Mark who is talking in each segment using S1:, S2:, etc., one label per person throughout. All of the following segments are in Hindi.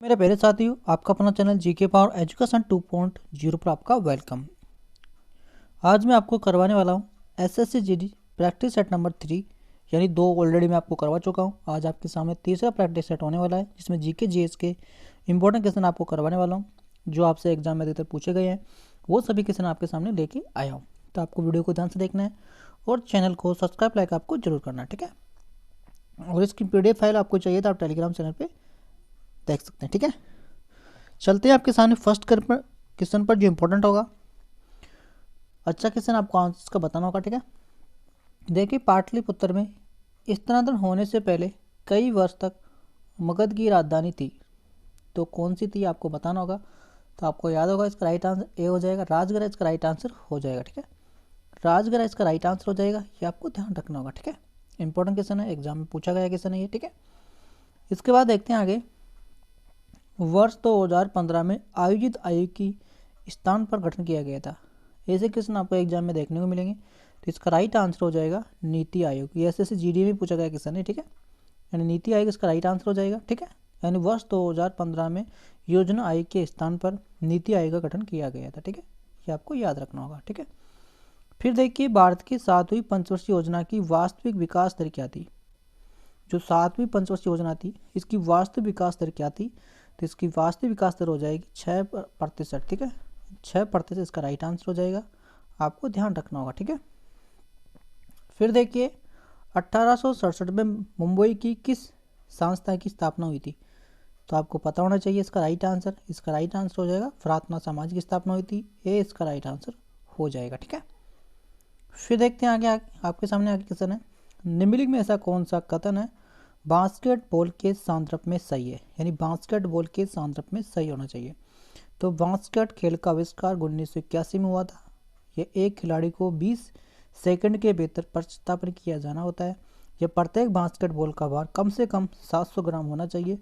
S1: मेरे प्यारे साथियों, आपका अपना चैनल जीके पावर एजुकेशन 2.0 पर आपका वेलकम। आज मैं आपको करवाने वाला हूँ SSC GD practice set number 3, यानी 2 ऑलरेडी मैं आपको करवा चुका हूँ। आज आपके सामने तीसरा प्रैक्टिस सेट होने वाला है, जिसमें जीके जीएस के इंपॉर्टेंट क्वेश्चन आपको करवाने वाला हूँ, जो आपसे एग्जाम में अधिकतर पूछे गए हैं। वो सभी क्वेश्चन आपके सामने लेके आया हूँ। तो आपको वीडियो को ध्यान से देखना है और चैनल को सब्सक्राइब लाइक आपको जरूर करना है, ठीक है। और इसकी PDF फाइल आपको चाहिए तो आप टेलीग्राम चैनल पर देख सकते हैं, ठीक है। चलते हैं आपके सामने फर्स्ट क्वेश्चन पर, जो इंपॉर्टेंट होगा। अच्छा क्वेश्चन आपको आंसर का बताना होगा, ठीक है। देखिए, पाटलिपुत्र में स्थानांतरण होने से पहले कई वर्ष तक मगध की राजधानी थी, तो कौन सी थी आपको बताना होगा। तो आपको याद होगा, इसका राइट आंसर ए हो जाएगा, राजगढ़ इसका राइट आंसर हो जाएगा, ठीक है। राजगढ़ इसका राइट आंसर हो जाएगा, ये आपको ध्यान रखना होगा, ठीक है। इंपॉर्टेंट क्वेश्चन है, एग्जाम में पूछा गया क्वेश्चन है ये, ठीक है। इसके बाद देखते हैं आगे। वर्ष 2015 में आयोजित आयोग की स्थान पर गठन किया गया था। ऐसे क्वेश्चन आपको एग्जाम में देखने को मिलेंगे, तो इसका राइट आंसर हो जाएगा नीति आयोग। ये एसएससी जीडी में पूछा गया क्वेश्चन है, ठीक है। यानी नीति आयोग इसका राइट आंसर हो जाएगा, ठीक है। यानी वर्ष 2015 में योजना आयोग के स्थान पर नीति आयोग का गठन किया गया था, ठीक है। ये आपको याद रखना होगा, ठीक है। फिर देखिए, भारत की 7वीं पंचवर्षीय योजना की वास्तविक विकास दर क्या थी। जो 7वीं पंचवर्षीय योजना थी, इसकी वास्तविक विकास दर क्या थी। तो इसकी वास्तविक विकास दर हो जाएगी 6%, ठीक है। 6% इसका राइट आंसर हो जाएगा, आपको ध्यान रखना होगा, ठीक है। फिर देखिए, 1867 में मुंबई की किस संस्था की स्थापना हुई थी। तो आपको पता होना चाहिए इसका राइट आंसर। इसका राइट आंसर हो जाएगा प्रार्थना समाज की स्थापना हुई थी, ये इसका राइट आंसर हो जाएगा, ठीक है। फिर देखते हैं आगे आपके सामने आगे क्वेश्चन है। निम्नलिखित में ऐसा कौन सा कथन है बास्केटबॉल के संदर्भ में सही है, यानी बास्केटबॉल के संदर्भ में सही होना चाहिए। तो बास्केट खेल का आविष्कार 1981 में हुआ था। यह एक खिलाड़ी को 20 सेकंड के भीतर प्रतिस्थापन किया जाना होता है। यह प्रत्येक बास्केटबॉल का भार कम से कम 700 ग्राम होना चाहिए।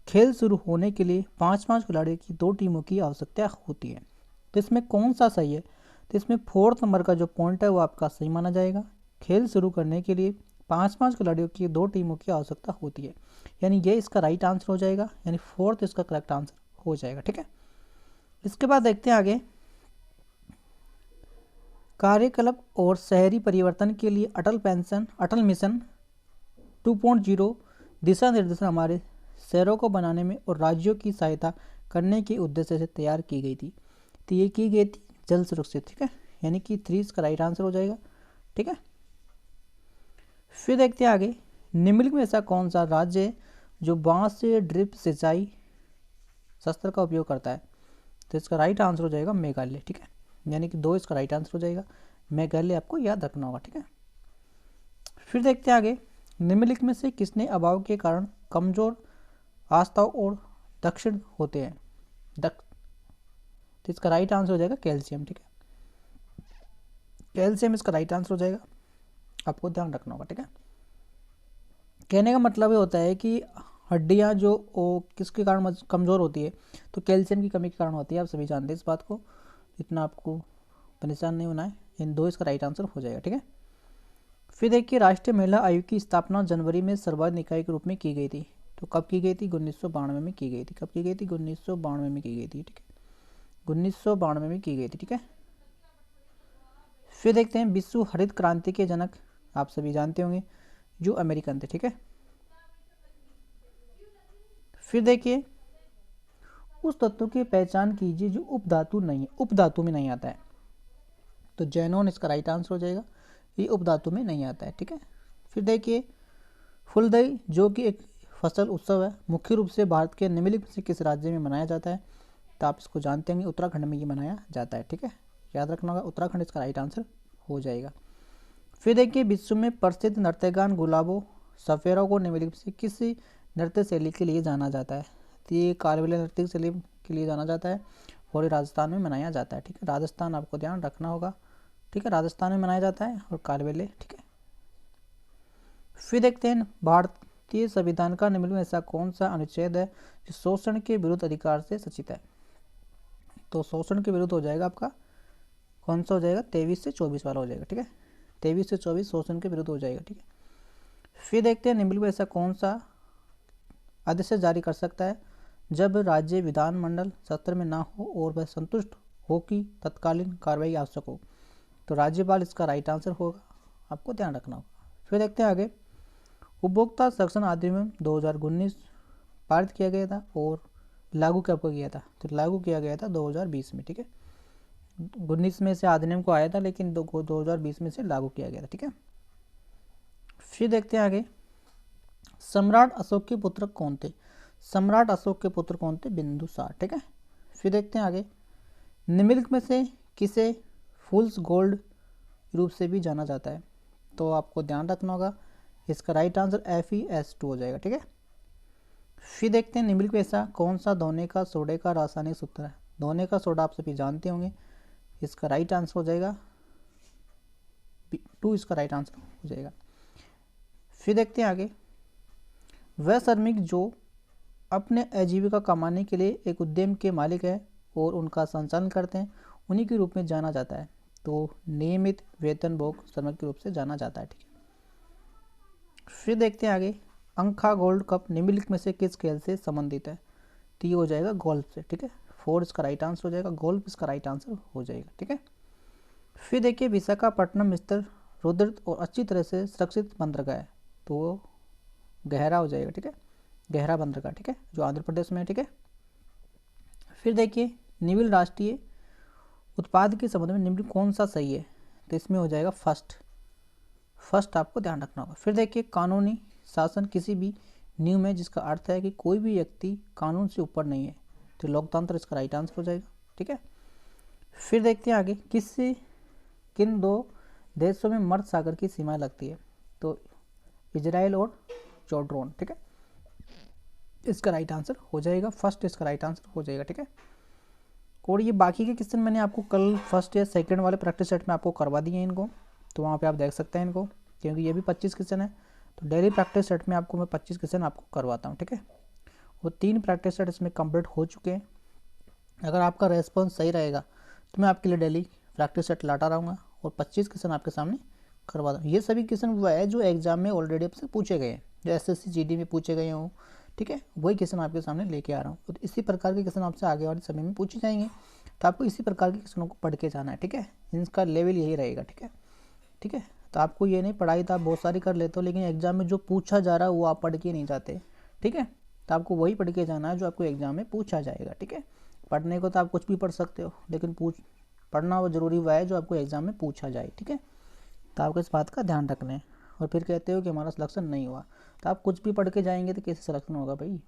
S1: खेल शुरू होने के लिए 5-5 खिलाड़ियों की 2 टीमों की आवश्यकता होती है। तो इसमें कौन सा सही है। तो इसमें 4th नंबर का जो पॉइंट है वो आपका सही माना जाएगा। खेल शुरू करने के लिए 5-5 खिलाड़ियों की 2 टीमों की आवश्यकता होती है, यानी ये इसका राइट आंसर हो जाएगा, यानी 4th इसका करेक्ट आंसर हो जाएगा, ठीक है। इसके बाद देखते हैं आगे। कार्यकलाप और शहरी परिवर्तन के लिए अटल मिशन 2.0 दिशा निर्देशन हमारे शहरों को बनाने में और राज्यों की सहायता करने के उद्देश्य से तैयार की गई थी। तो ये की गई थी जल सुरक्षित, ठीक है। यानी कि 3 इसका राइट आंसर हो जाएगा, ठीक है। फिर देखते हैं आगे। निम्नलिखित में ऐसा कौन सा राज्य है जो बांस से ड्रिप सिंचाई शस्त्र का उपयोग करता है। तो इसका राइट आंसर हो जाएगा मेघालय, ठीक है। यानी कि 2 इसका राइट आंसर हो जाएगा, मेघालय आपको याद रखना होगा, ठीक है। फिर देखते हैं आगे। निम्नलिखित में से किसने अभाव के कारण कमजोर आस्था और दक्षिण होते हैं। तो इसका राइट आंसर हो जाएगा कैल्शियम, ठीक है। कैल्शियम इसका राइट आंसर हो जाएगा, आपको ध्यान रखना होगा, ठीक है। कहने का मतलब ये होता है कि हड्डियां जो किसके कारण कमज़ोर होती है, तो कैल्शियम की कमी के कारण होती है। आप सभी जानते हैं इस बात को, इतना आपको परेशान नहीं होना है। इन 2 इसका राइट आंसर हो जाएगा, ठीक है। फिर देखिए, राष्ट्रीय महिला आयोग की स्थापना जनवरी में सर्वोच्च निकाय के रूप में की गई थी। तो कब की गई थी, 1992 में की गई थी। कब की गई थी, 1992 में की गई थी, ठीक है। 1992 में की गई थी, ठीक है। फिर देखते हैं, विश्व हरित क्रांति के जनक आप सभी जानते होंगे, जो अमेरिकन थे, ठीक है। फिर देखिए, उस तत्व की पहचान कीजिए जो उपधातु में नहीं आता है। तो जेनोन इसका राइट आंसर हो जाएगा, ये उपधातु में नहीं आता है, ठीक है। फिर देखिए, फुलदई जो कि एक फसल उत्सव है, मुख्य रूप से भारत के निम्नलिखित से किस राज्य में मनाया जाता है। तो आप इसको जानते होंगे, उत्तराखंड में ये मनाया जाता है, ठीक है। याद रखना होगा, उत्तराखंड इसका राइट आंसर हो जाएगा। फिर देखिए, विश्व में प्रसिद्ध नृत्यगान गुलाबो सफेरा को निम्नलिखित से किस नृत्य शैली के लिए जाना जाता है। तो ये कालबेलिया नृत्य शैली के लिए जाना जाता है और ये राजस्थान में मनाया जाता है, ठीक है। राजस्थान आपको ध्यान रखना होगा, ठीक है। राजस्थान में मनाया जाता है और कालबेलिया, ठीक है। फिर देखते हैं, भारतीय संविधान का निम्नलिखित में ऐसा कौन सा अनुच्छेद है जो शोषण के विरुद्ध अधिकार से सचित है। तो शोषण के विरुद्ध हो जाएगा आपका कौन सा हो जाएगा, 23 से 24 वाला हो जाएगा, ठीक है। 23 से 24 शोषण के विरुद्ध हो जाएगा, ठीक है। फिर देखते हैं, निम्नलिखित में ऐसा कौन सा आदेश जारी कर सकता है जब राज्य विधानमंडल सत्र में ना हो और वह संतुष्ट हो कि तत्कालीन कार्रवाई आवश्यक हो। तो राज्यपाल इसका राइट आंसर होगा, आपको ध्यान रखना होगा। फिर देखते हैं आगे। उपभोक्ता संरक्षण अधिनियम 2019 पारित किया गया था और लागू कब किया था? तो लागू किया गया था 2020 में, ठीक है। 19 में से अधिनियम को आया था, लेकिन 2020 में से लागू किया गया था, ठीक है। फिर देखते हैं आगे। सम्राट अशोक के पुत्र कौन थे? सम्राट अशोक के पुत्र कौन थे? बिंदुसार, ठीक है। फिर देखते हैं आगे। निम्नलिखित में से किसे फूल्स गोल्ड रूप से भी जाना जाता है? तो आपको ध्यान रखना होगा, इसका राइट आंसर FeS2 हो जाएगा, ठीक है। फिर देखते हैं निम्नलिखित में ऐसा कौन सा धोने का सोडे का रासायनिक सूत्र है? धोने का सोडा आप सभी जानते होंगे, इसका राइट आंसर हो जाएगा 2, इसका राइट आंसर हो जाएगा। फिर देखते हैं आगे। वह श्रमिक जो अपने आजीविका कमाने के लिए एक उद्यम के मालिक है और उनका संचालन करते हैं, उन्हीं के रूप में जाना जाता है। तो नियमित वेतनभोग श्रमिक के रूप से जाना जाता है, ठीक है। फिर देखते हैं आगे। अंखा गोल्ड कप निम्नलिखित में से किस खेल से संबंधित है? तो ये हो जाएगा गोल्फ से, ठीक है। 4 इसका राइट आंसर हो जाएगा, गोल्फ इसका राइट आंसर हो जाएगा, ठीक है। फिर देखिए, विशाखापट्टनम स्थित रुद्र और अच्छी तरह से सुरक्षित बंदरगाह है, तो वो गहरा हो जाएगा, ठीक है। गहरा बंदरगाह, ठीक है, जो आंध्र प्रदेश में है, ठीक है। फिर देखिए, निविल राष्ट्रीय उत्पाद के संबंध में निम्न कौन सा सही है? तो इसमें हो जाएगा फर्स्ट आपको ध्यान रखना होगा। फिर देखिए, कानूनी शासन किसी भी नियम है जिसका अर्थ है कि कोई भी व्यक्ति कानून से ऊपर नहीं है, तो लोकतंत्र इसका राइट आंसर हो जाएगा, ठीक है। फिर देखते हैं आगे। किन 2 देशों में मर्द सागर की सीमा लगती है? तो इजराइल और जॉर्डन, ठीक है, इसका राइट आंसर हो जाएगा फर्स्ट, इसका राइट आंसर हो जाएगा, ठीक है। और ये बाकी के क्वेश्चन मैंने आपको कल फर्स्ट या सेकंड वाले प्रैक्टिस सेट में आपको करवा दिए हैं इनको, तो वहाँ पे आप देख सकते हैं इनको, क्योंकि ये भी 25 क्वेश्चन है। तो डेली प्रैक्टिस सेट में आपको मैं 25 क्वेश्चन आपको करवाता हूँ, ठीक है। वो 3 प्रैक्टिस सेट इसमें कंप्लीट हो चुके हैं। अगर आपका रेस्पॉन्स सही रहेगा तो मैं आपके लिए डेली प्रैक्टिस सेट लाता रहूँगा और 25 क्वेश्चन आपके सामने करवा दूँ। ये सभी क्वेश्चन वो है जो एग्जाम में ऑलरेडी आपसे पूछे गए हैं, जो SSC GD में पूछे गए हों, ठीक है, वही क्वेश्चन आपके सामने लेके आ रहा हूँ। तो इसी प्रकार के क्वेश्चन आपसे आगे वाले समय में पूछे जाएंगे, तो आपको इसी प्रकार के क्वेश्चनों को पढ़ के जाना है, ठीक है। इनका लेवल यही रहेगा, ठीक है, ठीक है। तो आपको ये नहीं, पढ़ाई तो आप बहुत सारी कर लेते हो, लेकिन एग्जाम में जो पूछा जा रहा है वो आप पढ़ के नहीं जाते, ठीक है। तो आपको वही पढ़ के जाना है जो आपको एग्जाम में पूछा जाएगा, ठीक है। पढ़ने को तो आप कुछ भी पढ़ सकते हो, लेकिन पढ़ना वो जरूरी हुआ है जो आपको एग्जाम में पूछा जाए, ठीक है। तो आपको इस बात का ध्यान रखना है। और फिर कहते हो कि हमारा सिलेक्शन नहीं हुआ, तो आप कुछ भी पढ़ के जाएंगे तो कैसे सिलेक्शन होगा भाई?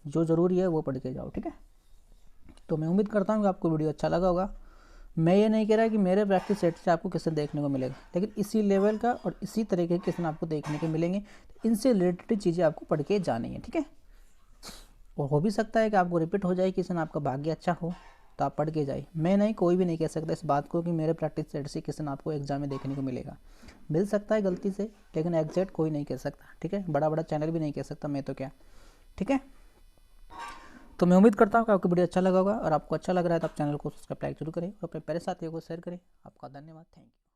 S1: जो ज़रूरी है वो पढ़ के जाओ, ठीक है। तो मैं उम्मीद करता हूँ कि आपको वीडियो अच्छा लगा होगा। मैं ये नहीं कह रहा कि मेरे प्रैक्टिस सेट से आपको क्वेश्चन देखने को मिलेगा, लेकिन इसी लेवल का और इसी तरीके के क्वेश्चन आपको देखने को मिलेंगे। तो इनसे रिलेटेड चीज़ें आपको पढ़ के जानी है, ठीक है। और हो भी सकता है कि आपको रिपीट हो जाए, क्वेश्चन आपका भाग्य अच्छा हो तो आप पढ़ के जाए। मैं नहीं, कोई भी नहीं कह सकता इस बात को कि मेरे प्रैक्टिस सेट से क्वेश्चन आपको एग्जाम में देखने को मिलेगा। मिल सकता है गलती से, लेकिन एग्जैक्ट कोई नहीं कह सकता, ठीक है। बड़ा बड़ा चैनल भी नहीं कह सकता, मैं तो क्या, ठीक है। तो मैं उम्मीद करता हूँ कि आपको वीडियो अच्छा लगा होगा, और आपको अच्छा लग रहा है तो आप चैनल को सब्सक्राइब जरूर करें और अपने प्यारे साथियों को शेयर करें। आपका धन्यवाद, थैंक यू।